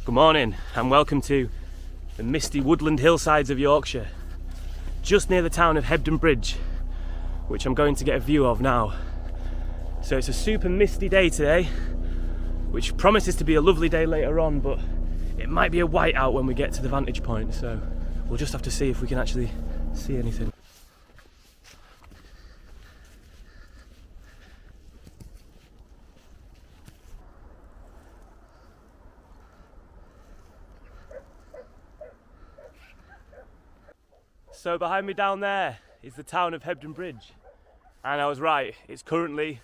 Good morning and welcome to the misty woodland hillsides of Yorkshire, just near the town of Hebden Bridge, which I'm going to get a view of now. So it's a super misty day today, which promises to be a lovely day later on, but it might be a whiteout when we get to the vantage point, so we'll just have to see if we can actually see anything. So behind me down there is the town of Hebden Bridge, and I was right, it's currently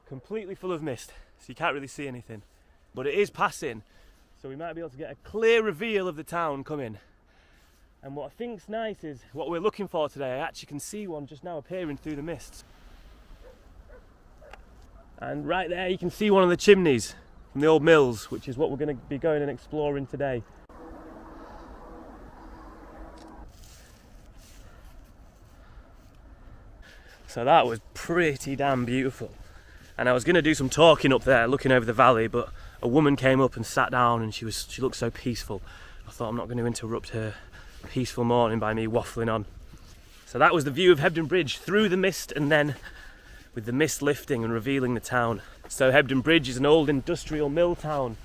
completely full of mist, so you can't really see anything, but it is passing, so we might be able to get a clear reveal of the town coming. And what I think's nice is what we're looking for today. I actually can see one just now appearing through the mists, and right there you can see one of the chimneys from the old mills, which is what we're going to be going and exploring today. So that was pretty damn beautiful. And I was going to do some talking up there looking over the valley, but a woman came up and sat down and she looked so peaceful. I thought I'm not going to interrupt her peaceful morning by me waffling on. So that was the view of Hebden Bridge through the mist, and then with the mist lifting and revealing the town. So Hebden Bridge is an old industrial mill town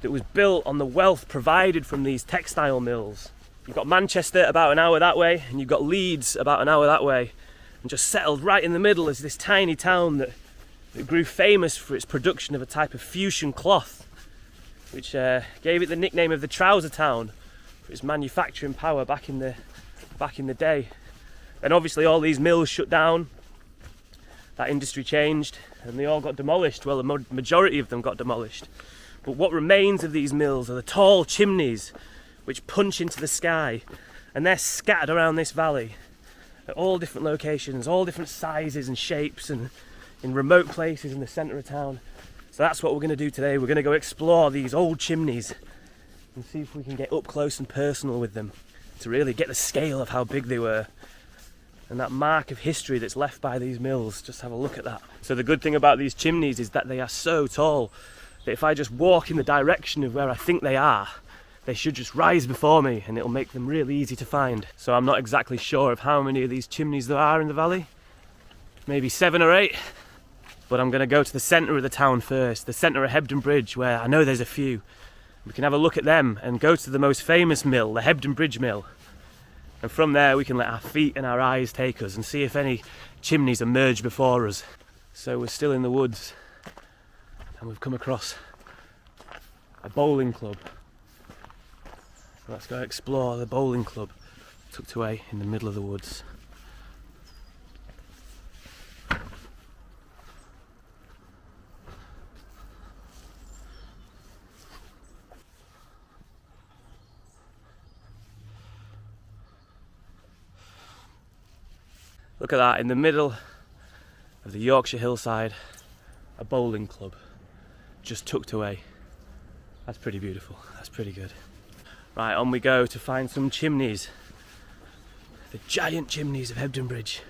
that was built on the wealth provided from these textile mills. You've got Manchester about an hour that way, and you've got Leeds about an hour that way. And just settled right in the middle is this tiny town that grew famous for its production of a type of fustian cloth, which gave it the nickname of the trouser town for its manufacturing power back in the day. Then obviously all these mills shut down, that industry changed, and they all got demolished. Well, the majority of them got demolished. But what remains of these mills are the tall chimneys which punch into the sky, and they're scattered around this valley at all different locations, all different sizes and shapes, and in remote places in the centre of town. So that's what we're going to do today. We're going to go explore these old chimneys and see if we can get up close and personal with them to really get the scale of how big they were and that mark of history that's left by these mills. Just have a look at that. So the good thing about these chimneys is that they are so tall that if I just walk in the direction of where I think they are, they should just rise before me and it'll make them really easy to find. So I'm not exactly sure of how many of these chimneys there are in the valley. Maybe 7 or 8. But I'm going to go to the centre of the town first, the centre of Hebden Bridge, where I know there's a few. We can have a look at them and go to the most famous mill, the Hebden Bridge mill. And from there we can let our feet and our eyes take us and see if any chimneys emerge before us. So we're still in the woods and we've come across a bowling club. Let's go explore the bowling club tucked away in the middle of the woods. Look at that, in the middle of the Yorkshire hillside, a bowling club just tucked away. That's pretty beautiful, that's pretty good. Right, on we go to find some chimneys. The giant chimneys of Hebden Bridge.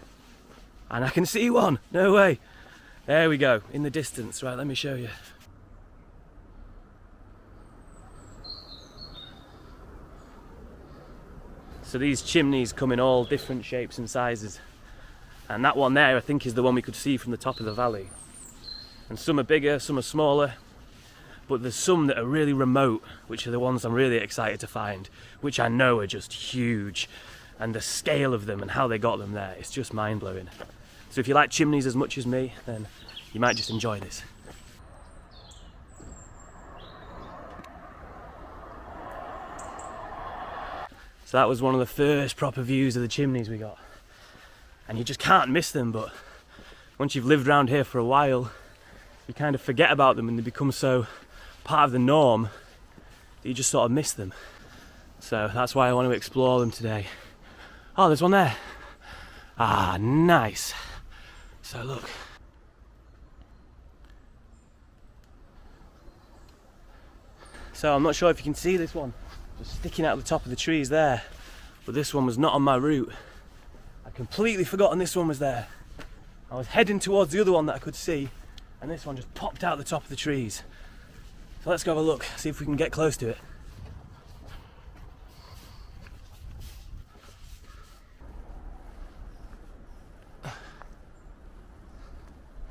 And I can see one, no way. There we go, in the distance. Right, let me show you. So these chimneys come in all different shapes and sizes. And that one there, I think, is the one we could see from the top of the valley. And some are bigger, some are smaller. But there's some that are really remote, which are the ones I'm really excited to find, which I know are just huge. And the scale of them and how they got them there, it's just mind-blowing. So if you like chimneys as much as me, then you might just enjoy this. So that was one of the first proper views of the chimneys we got. And you just can't miss them, but once you've lived around here for a while, you kind of forget about them and they become so part of the norm that you just sort of miss them. So that's why I want to explore them today. Oh, there's one there. Ah, nice. So look. So I'm not sure if you can see this one, just sticking out the top of the trees there, but this one was not on my route. I'd completely forgotten this one was there. I was heading towards the other one that I could see, and this one just popped out the top of the trees. So let's go have a look, see if we can get close to it.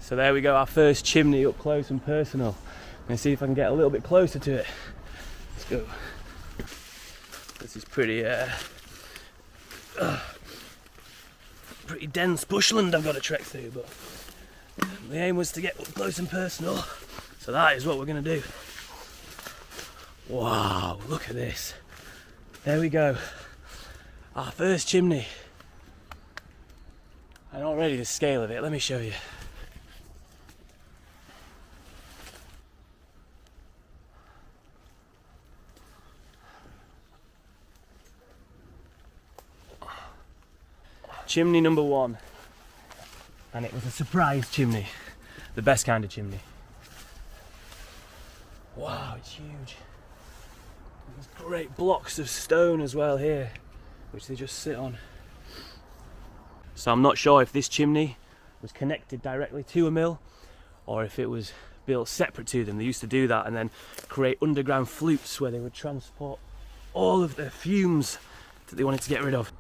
So there we go, our first chimney up close and personal. I'm gonna see if I can get a little bit closer to it. Let's go. This is pretty dense bushland I've got to trek through, but the aim was to get up close and personal. So that is what we're gonna do. Wow, look at this. There we go. Our first chimney. And already the scale of it, let me show you. Chimney number 1. And it was a surprise chimney. The best kind of chimney. Wow, it's huge. There's great blocks of stone as well here, which they just sit on. So I'm not sure if this chimney was connected directly to a mill or if it was built separate to them. They used to do that and then create underground flutes where they would transport all of the fumes that they wanted to get rid of.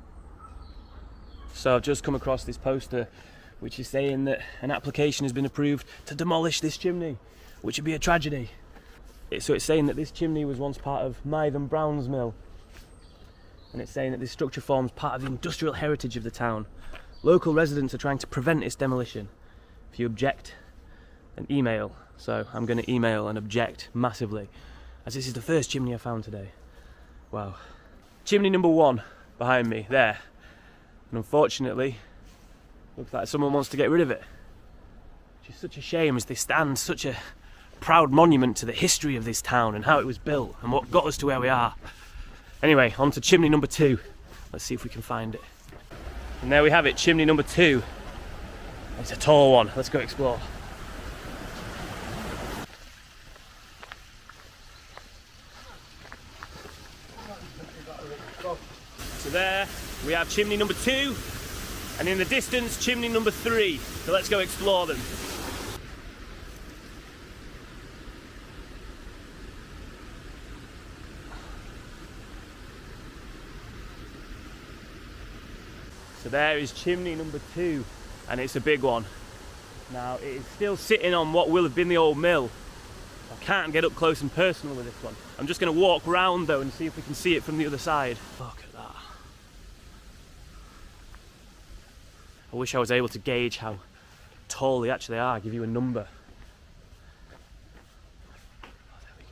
So I've just come across this poster which is saying that an application has been approved to demolish this chimney, which would be a tragedy. So it's saying that this chimney was once part of Mythe and Brown's mill, and it's saying that this structure forms part of the industrial heritage of the town. Local residents are trying to prevent its demolition. If you object, then email. So I'm going to email and object massively, as this is the first chimney I found today. Wow. Chimney number 1 behind me there. And unfortunately, looks like someone wants to get rid of it. Which is such a shame, as they stand such a proud monument to the history of this town and how it was built and what got us to where we are. Anyway, on to chimney number 2. Let's see if we can find it. And there we have it, chimney number 2. It's a tall one. Let's go explore. So there we have chimney number 2, and in the distance chimney number 3. So let's go explore them. So there is chimney number 2, and it's a big one. Now it is still sitting on what will have been the old mill. I can't get up close and personal with this one. I'm just going to walk round though and see if we can see it from the other side. Look at that. I wish I was able to gauge how tall they actually are, give you a number. Oh, there we go.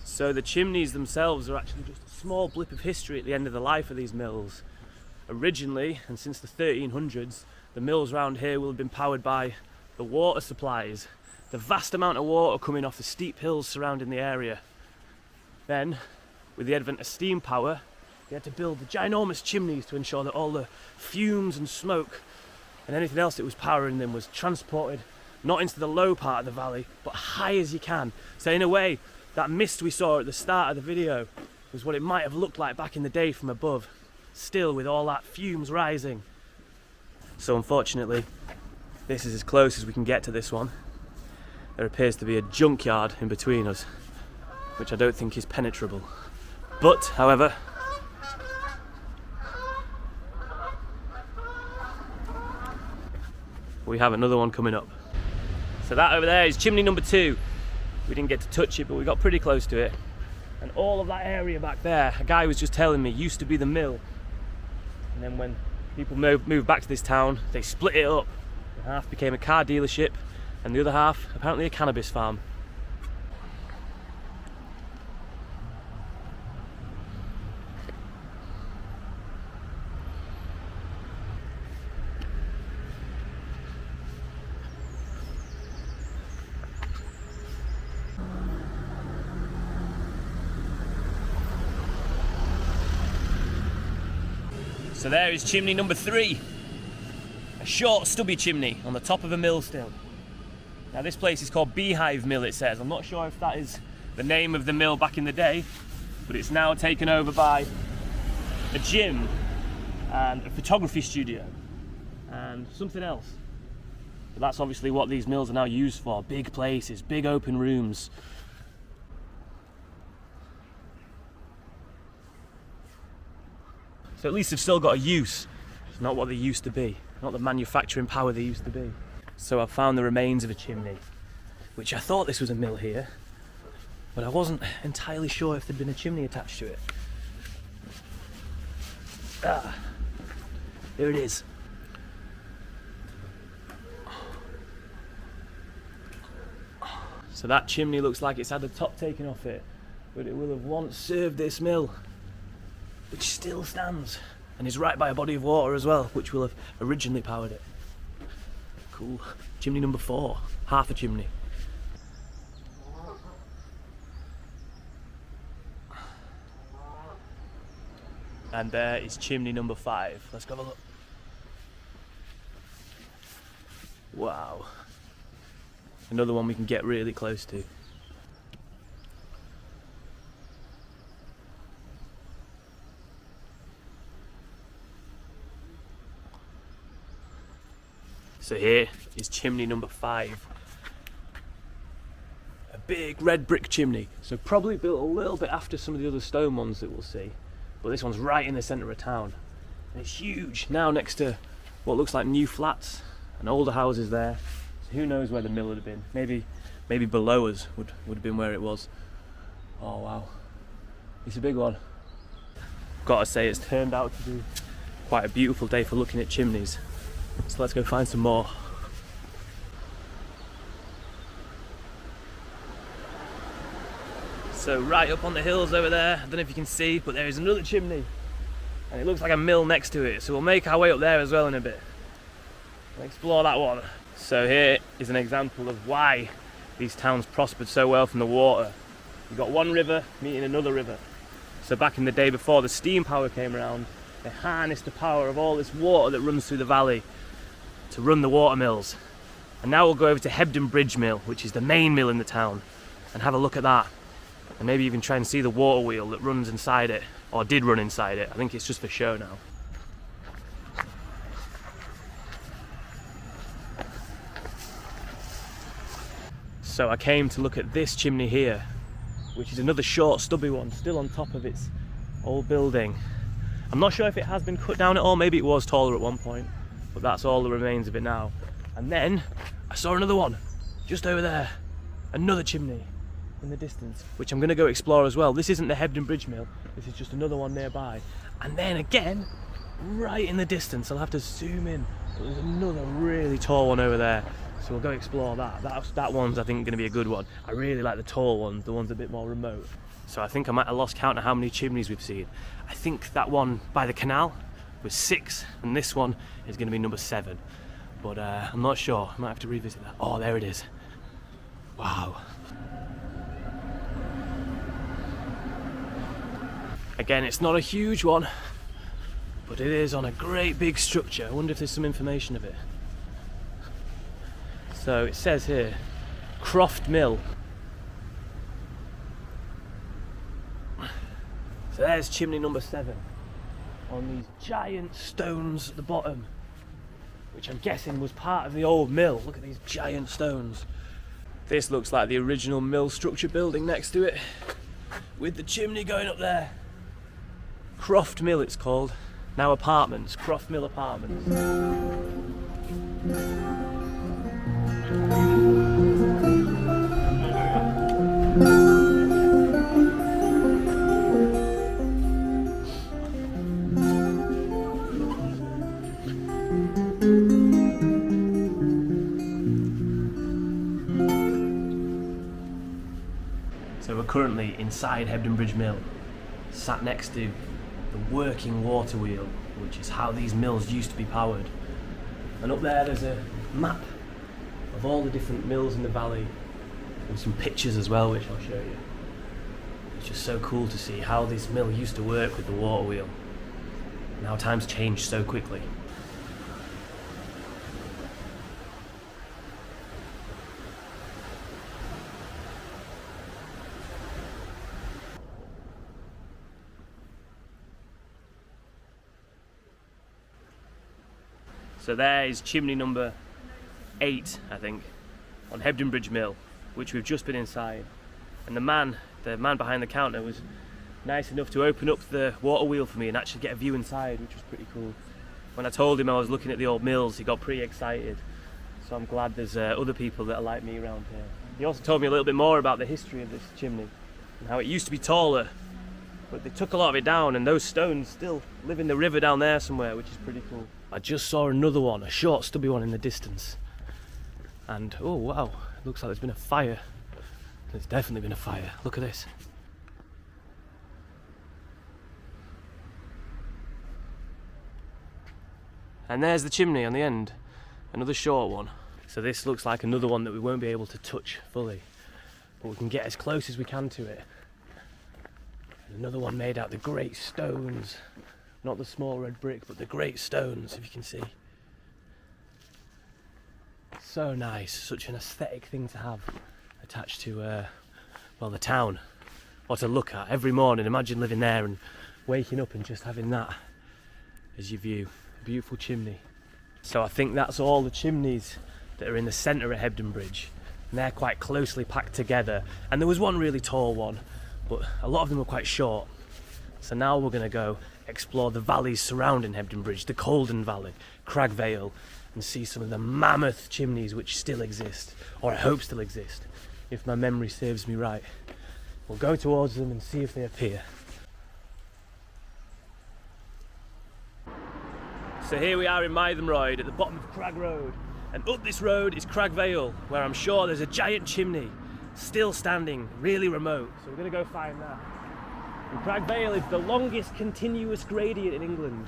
So the chimneys themselves are actually just a small blip of history at the end of the life of these mills. Originally, and since the 1300s, the mills around here will have been powered by the water supplies, the vast amount of water coming off the steep hills surrounding the area. Then, with the advent of steam power, they had to build the ginormous chimneys to ensure that all the fumes and smoke and anything else that was powering them was transported not into the low part of the valley, but high as you can. So in a way, that mist we saw at the start of the video was what it might have looked like back in the day from above, still with all that fumes rising. So unfortunately, this is as close as we can get to this one. There appears to be a junkyard in between us, which I don't think is penetrable. But, however, we have another one coming up. So that over there is chimney number 2. We didn't get to touch it, but we got pretty close to it. And all of that area back there, a guy was just telling me, used to be the mill. And then when people moved back to this town, they split it up. Half became a car dealership, and the other half, apparently a cannabis farm. So there is chimney number 3, a short stubby chimney on the top of a mill still. Now this place is called Beehive Mill, it says. I'm not sure if that is the name of the mill back in the day, but it's now taken over by a gym and a photography studio and something else. But that's obviously what these mills are now used for, big places, big open rooms. So at least they've still got a use. It's not what they used to be, not the manufacturing power they used to be. So I've found the remains of a chimney, which I thought this was a mill here, but I wasn't entirely sure if there'd been a chimney attached to it. Ah, there it is. So that chimney looks like it's had the top taken off it, but it will have once served this mill, which still stands and is right by a body of water as well, which will have originally powered it. Cool. Chimney number 4, half a chimney. And there is chimney number 5. Let's go have a look. Wow. Another one we can get really close to. So here is chimney number 5. A big red brick chimney. So probably built a little bit after some of the other stone ones that we'll see. But this one's right in the centre of town. And it's huge, now next to what looks like new flats and older houses there. So who knows where the mill would have been. Maybe below us would have been where it was. Oh wow, it's a big one. Gotta say, it's turned out to be quite a beautiful day for looking at chimneys. So let's go find some more. So right up on the hills over there, I don't know if you can see, but there is another chimney. And it looks like a mill next to it. So we'll make our way up there as well in a bit. We'll explore that one. So here is an example of why these towns prospered so well from the water. You've got one river meeting another river. So back in the day before the steam power came around, they harnessed the power of all this water that runs through the valley to run the water mills. And now we'll go over to Hebden Bridge mill, which is the main mill in the town, and have a look at that. And maybe even try and see the water wheel that runs inside it, or did run inside it. I think it's just for show now. So I came to look at this chimney here, which is another short stubby one, still on top of its old building. I'm not sure if it has been cut down at all, maybe it was taller at one point, but that's all that remains of it now. And then I saw another one, just over there, another chimney in the distance, which I'm going to go explore as well. This isn't the Hebden Bridge mill, this is just another one nearby. And then again, right in the distance, I'll have to zoom in, but there's another really tall one over there. So we'll go explore that. That one's, I think, going to be a good one. I really like the tall ones, the ones a bit more remote. So I think I might have lost count of how many chimneys we've seen. I think that one by the canal was 6, and this one is going to be number 7. But I'm not sure. I might have to revisit that. Oh, there it is. Wow. Again, it's not a huge one, but it is on a great big structure. I wonder if there's some information of it. So it says here, Croft Mill. So there's chimney number 7 on these giant stones at the bottom, which I'm guessing was part of the old mill. Look at these giant stones. This looks like the original mill structure building next to it, with the chimney going up there. Croft Mill it's called. Now apartments, Croft Mill Apartments. So we're currently inside Hebden Bridge Mill, sat next to the working water wheel, which is how these mills used to be powered. And up there there's a map of all the different mills in the valley, and some pictures as well, which I'll show you. It's just so cool to see how this mill used to work with the water wheel, and how times changed so quickly. So there is chimney number 8, I think, on Hebden Bridge Mill, which we've just been inside. And the man behind the counter was nice enough to open up the water wheel for me and actually get a view inside, which was pretty cool. When I told him I was looking at the old mills, he got pretty excited. So I'm glad there's other people that are like me around here. He also told me a little bit more about the history of this chimney and how it used to be taller, but they took a lot of it down, and those stones still live in the river down there somewhere, which is pretty cool. I just saw another one, a short stubby one in the distance, and oh wow, it looks like there's been a fire. There's definitely been a fire. Look at this. And there's the chimney on the end, another short one. So this looks like another one that we won't be able to touch fully, but we can get as close as we can to it. And another one made out of the great stones, not the small red brick, but the great stones, if you can see. So nice, such an aesthetic thing to have attached to, well, the town, or to look at every morning. Imagine living there and waking up and just having that as your view. A beautiful chimney. So I think that's all the chimneys that are in the centre of Hebden Bridge, and they're quite closely packed together. And there was one really tall one, but a lot of them were quite short. So now we're going to go explore the valleys surrounding Hebden Bridge, the Colden Valley, Cragg Vale, and see some of the mammoth chimneys which still exist, or I hope still exist, if my memory serves me right. We'll go towards them and see if they appear. So here we are in Mythenroyd at the bottom of Cragg Road, and up this road is Cragg Vale, where I'm sure there's a giant chimney still standing, really remote, so we're going to go find that. And Cragg Vale is the longest continuous gradient in England.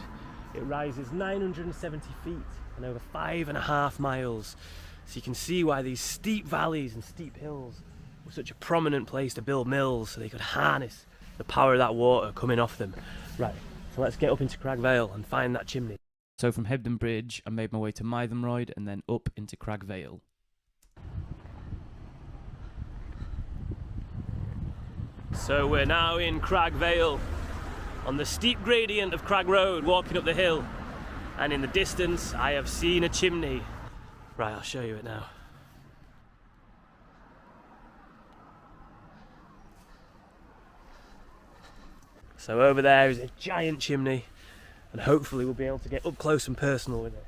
It rises 970 feet and over 5.5 miles, so you can see why these steep valleys and steep hills were such a prominent place to build mills, so they could harness the power of that water coming off them. Right, so let's get up into Cragg Vale and find that chimney. So from Hebden Bridge, I made my way to Mythenroyd and then up into Cragg Vale. So we're now in Cragg Vale, on the steep gradient of Cragg Road, walking up the hill. And in the distance, I have seen a chimney. Right, I'll show you it now. So over there is a giant chimney, and hopefully we'll be able to get up close and personal with it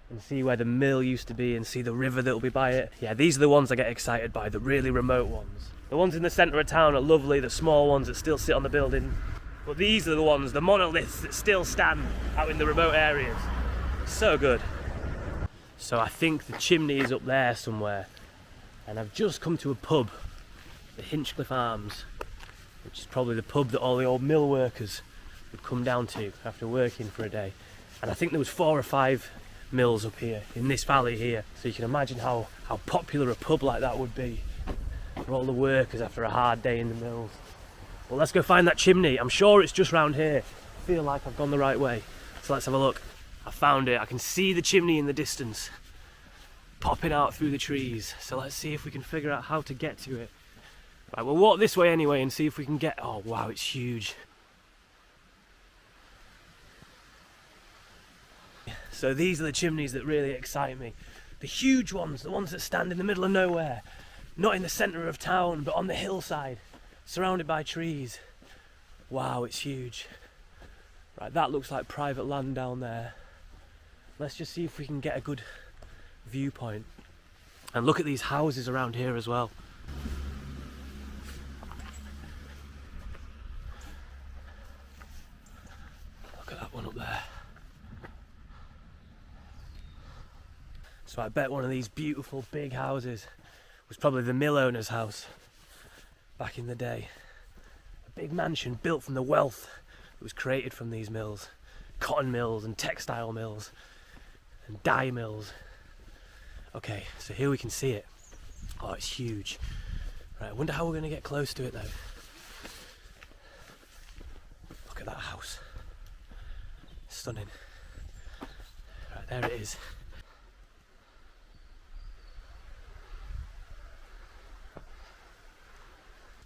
and see where the mill used to be and see the river that'll be by it. Yeah, these are the ones I get excited by, the really remote ones. The ones in the centre of town are lovely, the small ones that still sit on the building. But these are the ones, the monoliths that still stand out in the remote areas. So good. So I think the chimney is up there somewhere, and I've just come to a pub, the Hinchcliffe Arms, which is probably the pub that all the old mill workers would come down to after working for a day. And I think there was 4 or 5 mills up here in this valley here, so you can imagine how popular a pub like that would be for all the workers after a hard day in the mills. Well, let's go find that chimney. I'm sure it's just round here. I feel like I've gone the right way, so let's have a look. I found it. I can see the chimney in the distance popping out through the trees, so let's see if we can figure out how to get to it. Right, we'll walk this way anyway and see if we can get... Oh wow, it's huge. So these are the chimneys that really excite me. The huge ones, the ones that stand in the middle of nowhere, not in the centre of town, but on the hillside, surrounded by trees. Wow, it's huge. Right, that looks like private land down there. Let's just see if we can get a good viewpoint. And look at these houses around here as well. Look at that one up there. So I bet one of these beautiful big houses was probably the mill owner's house back in the day. A big mansion built from the wealth that was created from these mills. Cotton mills and textile mills and dye mills. Okay, so here we can see it. Oh, it's huge. Right, I wonder how we're going to get close to it though. Look at that house. Stunning. Right, there it is.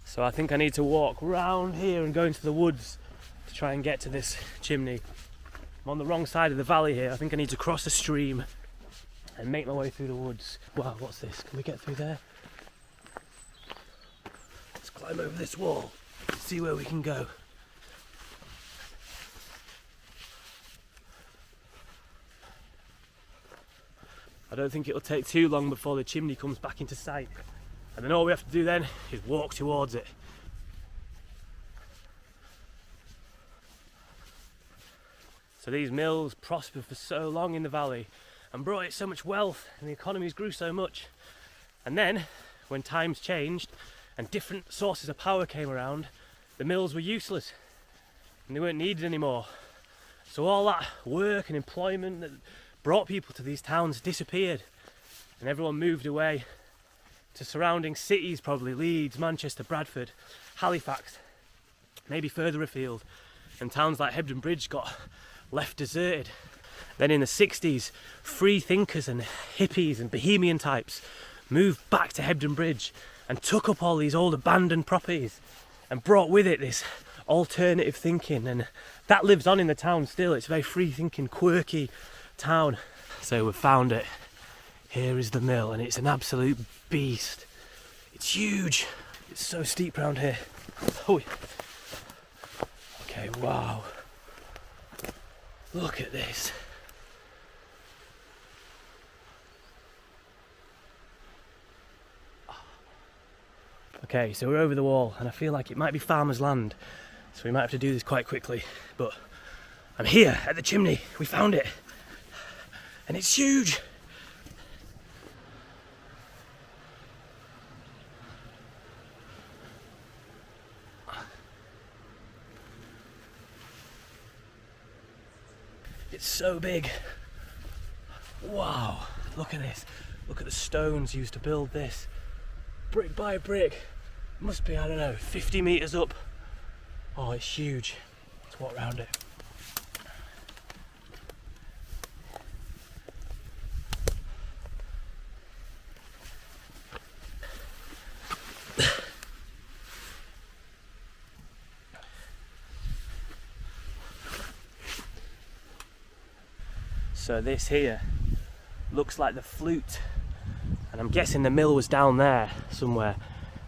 So I think I need to walk round here and go into the woods to try and get to this chimney. I'm on the wrong side of the valley here. I think I need to cross a stream and make my way through the woods. Wow, what's this? Can we get through there? Let's climb over this wall, see where we can go. I don't think it'll take too long before the chimney comes back into sight. And then all we have to do then is walk towards it. So these mills prospered for so long in the valley and brought it so much wealth, and the economies grew so much. And then, when times changed and different sources of power came around, the mills were useless and they weren't needed anymore. So all that work and employment that brought people to these towns disappeared, and everyone moved away to surrounding cities, probably Leeds, Manchester, Bradford, Halifax, maybe further afield, and towns like Hebden Bridge got left deserted. Then in the 60s, free thinkers and hippies and bohemian types moved back to Hebden Bridge and took up all these old abandoned properties and brought with it this alternative thinking, and that lives on in the town still. It's a very free thinking, quirky town. So we've found it. Here is the mill, and it's an absolute beast. It's huge. It's so steep around here. Oh. Okay, wow. Look at this. Okay, so we're over the wall, and I feel like it might be farmer's land, so we might have to do this quite quickly, but I'm here at the chimney. We found it, and it's huge. It's so big. Wow, look at this. Look at the stones used to build this. Brick by brick. It must be, I don't know, 50 metres up. Oh, it's huge. Let's walk around it. So this here looks like the flute, and I'm guessing the mill was down there somewhere,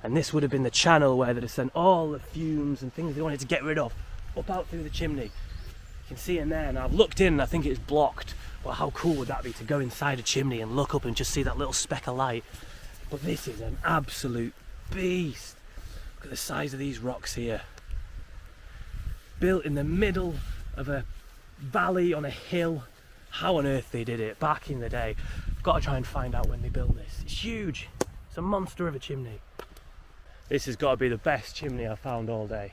and this would have been the channel where they'd have sent all the fumes and things they wanted to get rid of up out through the chimney. You can see in there, and I've looked in and I think it's blocked. Well, how cool would that be to go inside a chimney and look up and just see that little speck of light? But this is an absolute beast. Look at the size of these rocks here. Built in the middle of a valley on a hill. How on earth they did it back in the day. I've got to try and find out when they built this. It's huge. It's a monster of a chimney. This has got to be the best chimney I've found all day.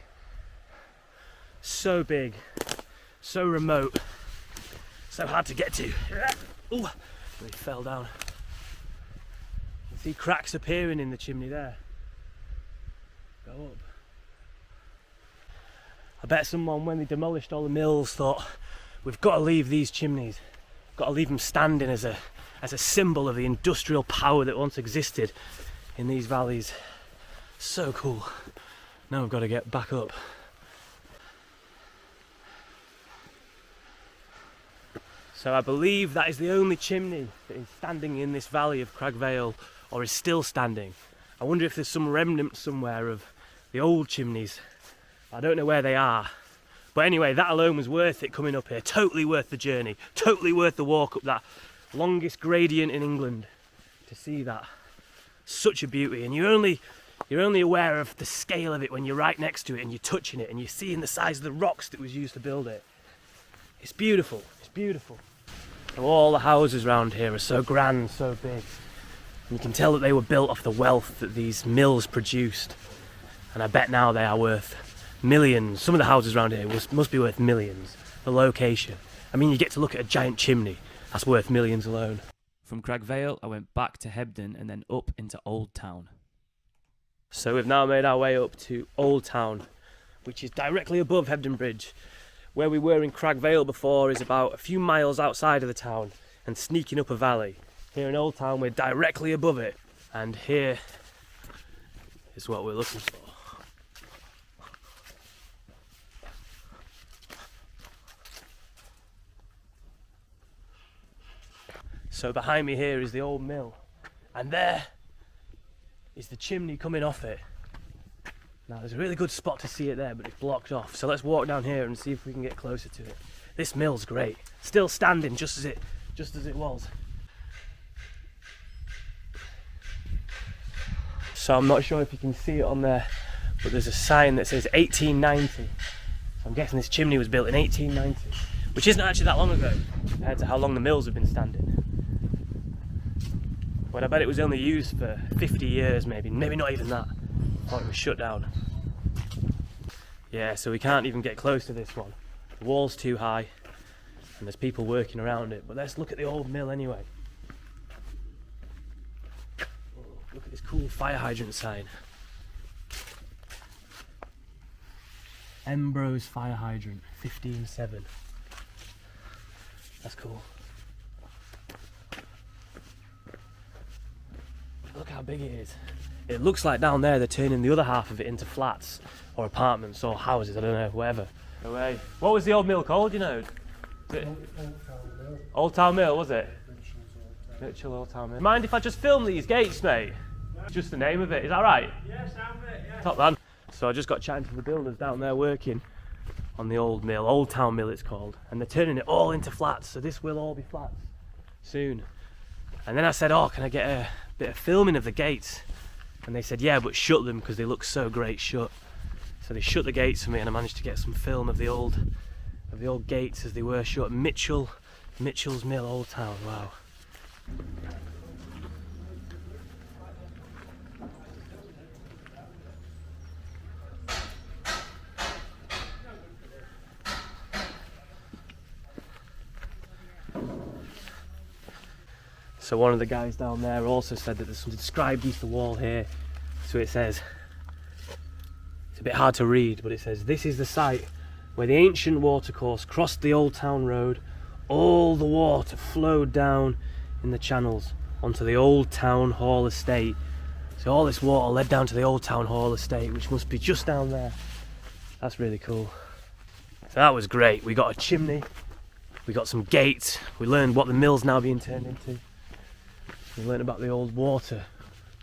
So big, so remote, so hard to get to. Ooh, it fell down. You see cracks appearing in the chimney there. Go up. I bet someone, when they demolished all the mills, thought, we've got to leave these chimneys, got to leave them standing as a symbol of the industrial power that once existed in these valleys. So cool. Now we've got to get back up. So I believe that is the only chimney that is standing in this valley of Cragg Vale, or is still standing. I wonder if there's some remnant somewhere of the old chimneys. I don't know where they are. But anyway, that alone was worth it coming up here. Totally worth the journey. Totally worth the walk up that longest gradient in England to see that. Such a beauty. And you're only aware of the scale of it when you're right next to it and you're touching it and you're seeing the size of the rocks that was used to build it. It's beautiful. It's beautiful. And all the houses around here are so grand, so big. And you can tell that they were built off the wealth that these mills produced. And I bet now they are worth millions. Some of the houses around here must be worth millions. The location. I mean, you get to look at a giant chimney. That's worth millions alone. From Cragg Vale, I went back to Hebden and then up into Old Town. So we've now made our way up to Old Town, which is directly above Hebden Bridge. Where we were in Cragg Vale before is about a few miles outside of the town and sneaking up a valley. Here in Old Town we're directly above it, and here is what we're looking for. So behind me here is the old mill, and there is the chimney coming off it. Now there's a really good spot to see it there, but it's blocked off. So let's walk down here and see if we can get closer to it. This mill's great. Still standing just as it was. So I'm not sure if you can see it on there, but there's a sign that says 1890. So I'm guessing this chimney was built in 1890, which isn't actually that long ago compared to how long the mills have been standing. But I bet it was only used for 50 years, maybe not even that, before it was shut down. Yeah, so we can't even get close to this one. The wall's too high and there's people working around it, but let's look at the old mill anyway. Look at this cool fire hydrant sign. Embro's fire hydrant, 15.7. That's cool. Look how big it is. It looks like down there they're turning the other half of it into flats or apartments or houses, I don't know, whatever. No way. What was the old mill called, you know? Old Town Mill, was it? Mitchell Old Town Mill. Mind if I just film these gates, mate? Just the name of it, is that right? Yeah, sound it, yeah. Top man. So I just got chatting to the builders down there working on the old mill, Old Town Mill it's called, and they're turning it all into flats, so this will all be flats soon. And then I said, oh, can I get a bit of filming of the gates? And they said, yeah, but shut them because they look so great shut. So they shut the gates for me and I managed to get some film of the old gates as they were shut. Mitchell's Mill, Old Town, wow. So one of the guys down there also said that there's something inscribed into the wall here. So it says, it's a bit hard to read, but it says, this is the site where the ancient watercourse crossed the Old Town Road. All the water flowed down in the channels onto the Old Town Hall estate. So all this water led down to the Old Town Hall estate, which must be just down there. That's really cool. So that was great. We got a chimney, we got some gates, we learned what the mill's now being turned into. We learned about the old water,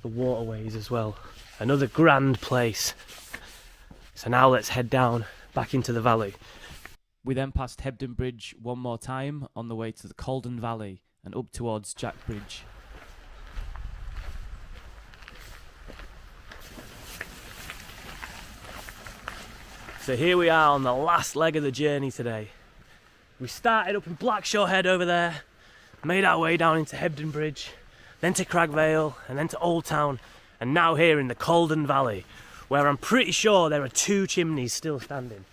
the waterways as well. Another grand place. So now let's head down back into the valley. We then passed Hebden Bridge one more time on the way to the Colden Valley and up towards Jack Bridge. So here we are on the last leg of the journey today. We started up in Blackshaw Head over there, made our way down into Hebden Bridge, then to Cragg Vale, and then to Old Town, and now here in the Colden Valley, where I'm pretty sure there are 2 chimneys still standing,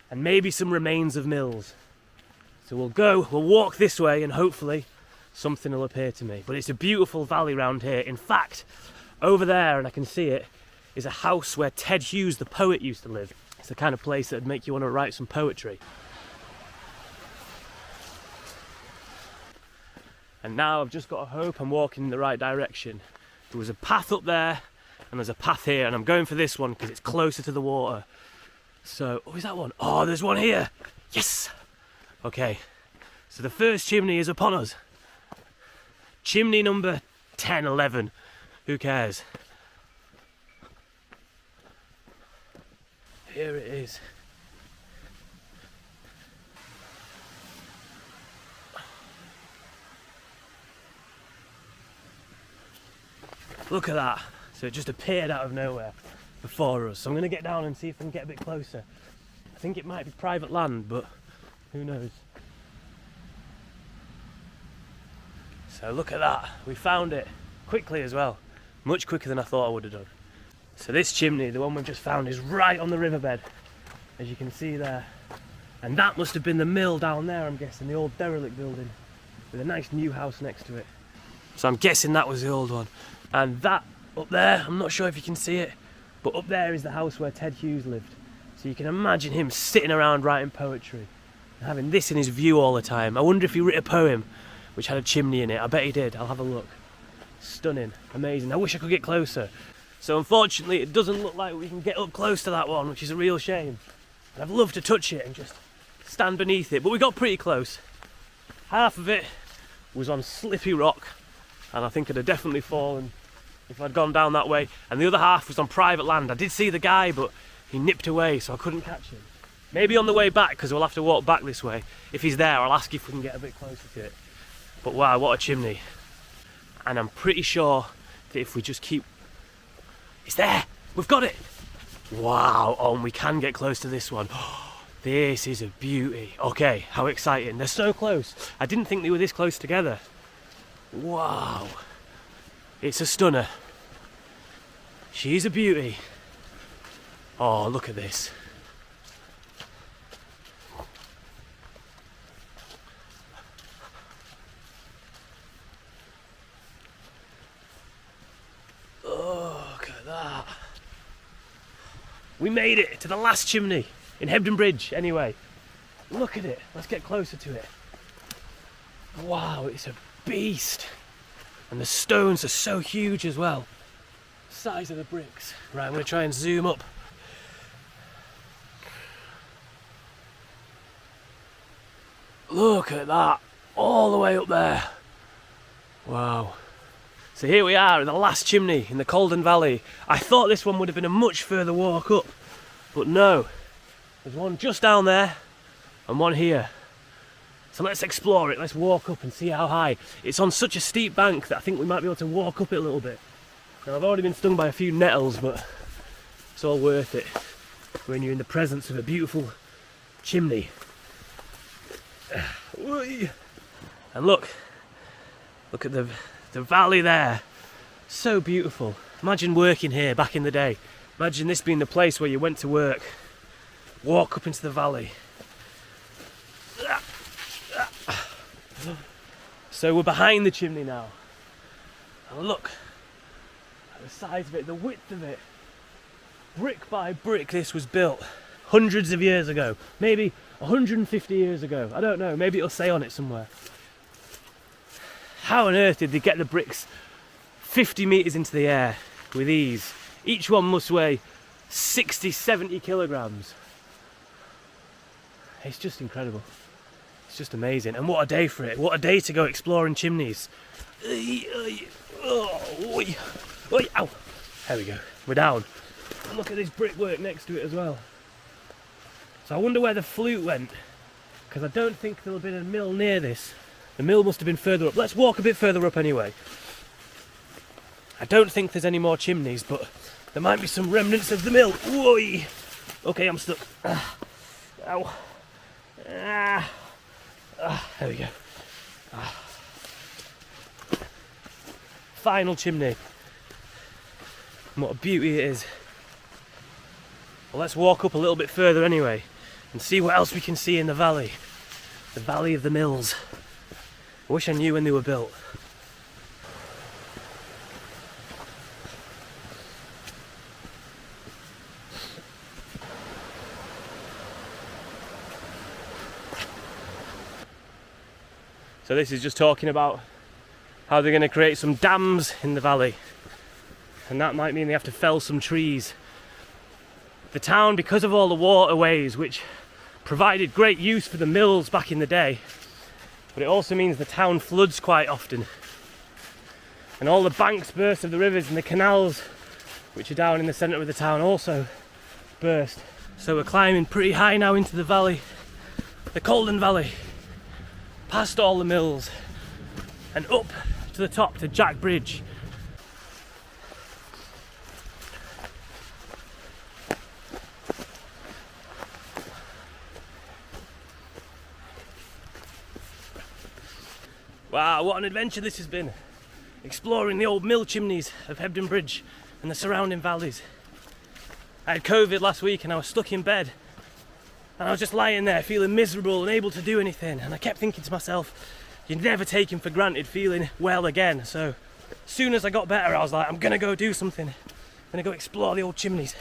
and maybe some remains of mills. So we'll walk this way, and hopefully something will appear to me. But it's a beautiful valley round here. In fact, over there, and I can see it, is a house where Ted Hughes, the poet, used to live. It's the kind of place that would make you want to write some poetry. And now I've just got to hope I'm walking in the right direction. There was a path up there and there's a path here, and I'm going for this one because it's closer to the water. So, oh, is that one? Oh, there's one here. Yes. Okay, so the first chimney is upon us. Chimney number 10, 11. Who cares? Here it is. Look at that. So it just appeared out of nowhere before us. So I'm going to get down and see if I can get a bit closer. I think it might be private land, but who knows. So look at that. We found it quickly as well. Much quicker than I thought I would have done. So this chimney, the one we've just found, is right on the riverbed, as you can see there. And that must have been the mill down there, I'm guessing, the old derelict building, with a nice new house next to it. So I'm guessing that was the old one. And that up there, I'm not sure if you can see it, but up there is the house where Ted Hughes lived. So you can imagine him sitting around writing poetry and having this in his view all the time. I wonder if he wrote a poem which had a chimney in it. I bet he did. I'll have a look. Stunning, amazing. I wish I could get closer. So unfortunately it doesn't look like we can get up close to that one, which is a real shame. I'd love to touch it and just stand beneath it, but we got pretty close. Half of it was on slippy rock, and I think I'd have definitely fallen if I'd gone down that way, and the other half was on private land. I did see the guy, but he nipped away, so I couldn't catch him. Maybe on the way back, because we'll have to walk back this way. If he's there, I'll ask if we can get a bit closer to it. But wow, what a chimney. And I'm pretty sure that if we just keep It's there! We've got it! Wow, oh, and we can get close to this one. This is a beauty. Okay, how exciting. They're so close. I didn't think they were this close together. Wow. It's a stunner. She's a beauty. Oh, look at this. Look at that. We made it to the last chimney in Hebden Bridge, anyway. Look at it. Let's get closer to it. Wow, it's a beast. And the stones are so huge as well. Size of the bricks. Right, I'm going to try and zoom up. Look at that. All the way up there. Wow. So here we are at the last chimney in the Colden Valley. I thought this one would have been a much further walk up, but no. There's one just down there and one here. So let's explore it. Let's walk up and see how high. It's on such a steep bank that I think we might be able to walk up it a little bit. Now I've already been stung by a few nettles, but it's all worth it when you're in the presence of a beautiful chimney. And look at the valley there. So beautiful. Imagine working here back in the day. Imagine this being the place where you went to work. Walk up into the valley. So we're behind the chimney now. And look at the size of it, the width of it. Brick by brick this was built hundreds of years ago. Maybe 150 years ago. I don't know, maybe it'll say on it somewhere. How on earth did they get the bricks 50 metres into the air with ease? Each one must weigh 60, 70 kilograms. It's just incredible. It's just amazing. And what a day for it. What a day to go exploring chimneys. Ow. There we go. We're down. And look at this brickwork next to it as well. So I wonder where the flute went, because I don't think there'll have been a mill near this. The mill must have been further up. Let's walk a bit further up anyway. I don't think there's any more chimneys, but there might be some remnants of the mill. Oi! Okay, I'm stuck. Ow. There we go. Final chimney. And what a beauty it is. Well, let's walk up a little bit further anyway and see what else we can see in the valley. The Valley of the Mills. I wish I knew when they were built. So this is just talking about how they're going to create some dams in the valley, and that might mean they have to fell some trees. The town, because of all the waterways which provided great use for the mills back in the day, but it also means the town floods quite often, and all the banks burst of the rivers, and the canals which are down in the centre of the town also burst. So we're climbing pretty high now into the valley, the Colden Valley, past all the mills and up to the top to Jack Bridge. Wow, what an adventure this has been, exploring the old mill chimneys of Hebden Bridge and the surrounding valleys. I had COVID last week and I was stuck in bed, and I was just lying there feeling miserable, unable to do anything, and I kept thinking to myself, you never take him for granted feeling well again. So as soon as I got better, I was like, I'm gonna go do something. I'm gonna go explore the old chimneys.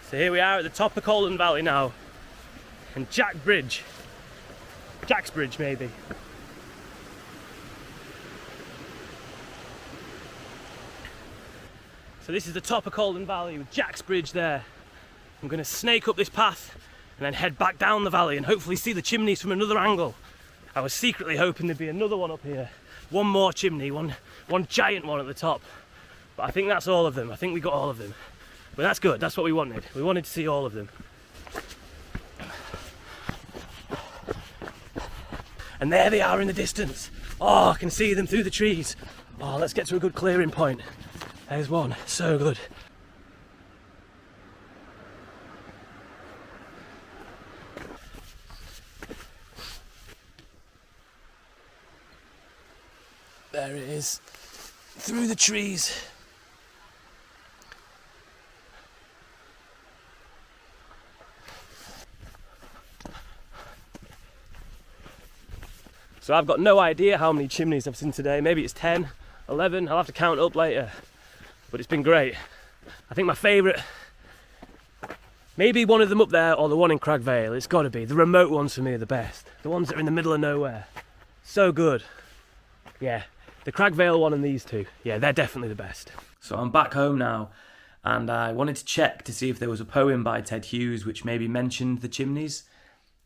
So here we are at the top of Colden Valley now, and Jack's Bridge maybe. So this is the top of Colden Valley with Jack's Bridge there. I'm going to snake up this path and then head back down the valley and hopefully see the chimneys from another angle. I was secretly hoping there'd be another one up here. One more chimney, one giant one at the top. But I think that's all of them. I think we got all of them. But that's good, that's what we wanted. We wanted to see all of them. And there they are in the distance. Oh, I can see them through the trees. Oh, let's get to a good clearing point. There's one, so good. through the trees. So I've got no idea how many chimneys I've seen today. Maybe it's 10, 11, I'll have to count up later. But it's been great. I think my favourite, maybe one of them up there or the one in Cragg Vale. It's got to be. The remote ones for me are the best. The ones that are in the middle of nowhere. So good. Yeah, the Cragg Vale one and these two. Yeah, they're definitely the best. So I'm back home now, and I wanted to check to see if there was a poem by Ted Hughes which maybe mentioned the chimneys.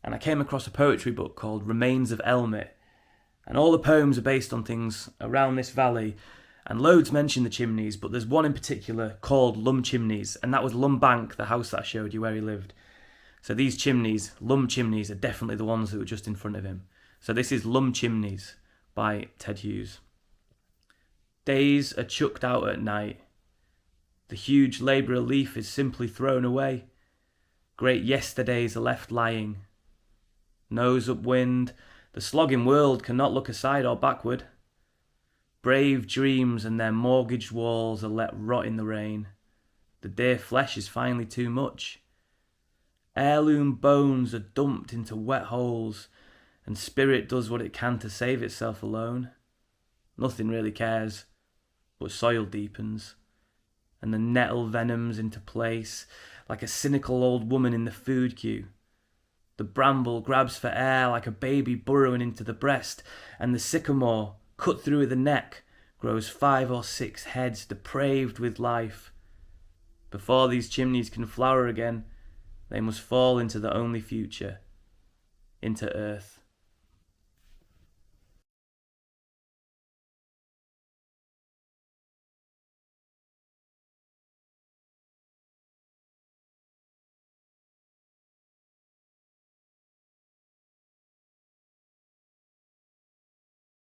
And I came across a poetry book called Remains of Elmet. And all the poems are based on things around this valley, and loads mention the chimneys, but there's one in particular called Lum Chimneys, and that was Lum Bank, the house that I showed you where he lived. So these chimneys, Lum Chimneys, are definitely the ones that were just in front of him. So this is Lum Chimneys by Ted Hughes. Days are chucked out at night. The huge labourer leaf is simply thrown away. Great yesterdays are left lying. Nose upwind, the slogging world cannot look aside or backward. Brave dreams and their mortgaged walls are let rot in the rain. The dear flesh is finally too much. Heirloom bones are dumped into wet holes, and spirit does what it can to save itself alone. Nothing really cares, but soil deepens, and the nettle venoms into place like a cynical old woman in the food queue. The bramble grabs for air like a baby burrowing into the breast, and the sycamore, cut through the neck, grows 5 or 6 heads depraved with life. Before these chimneys can flower again, they must fall into the only future, into earth.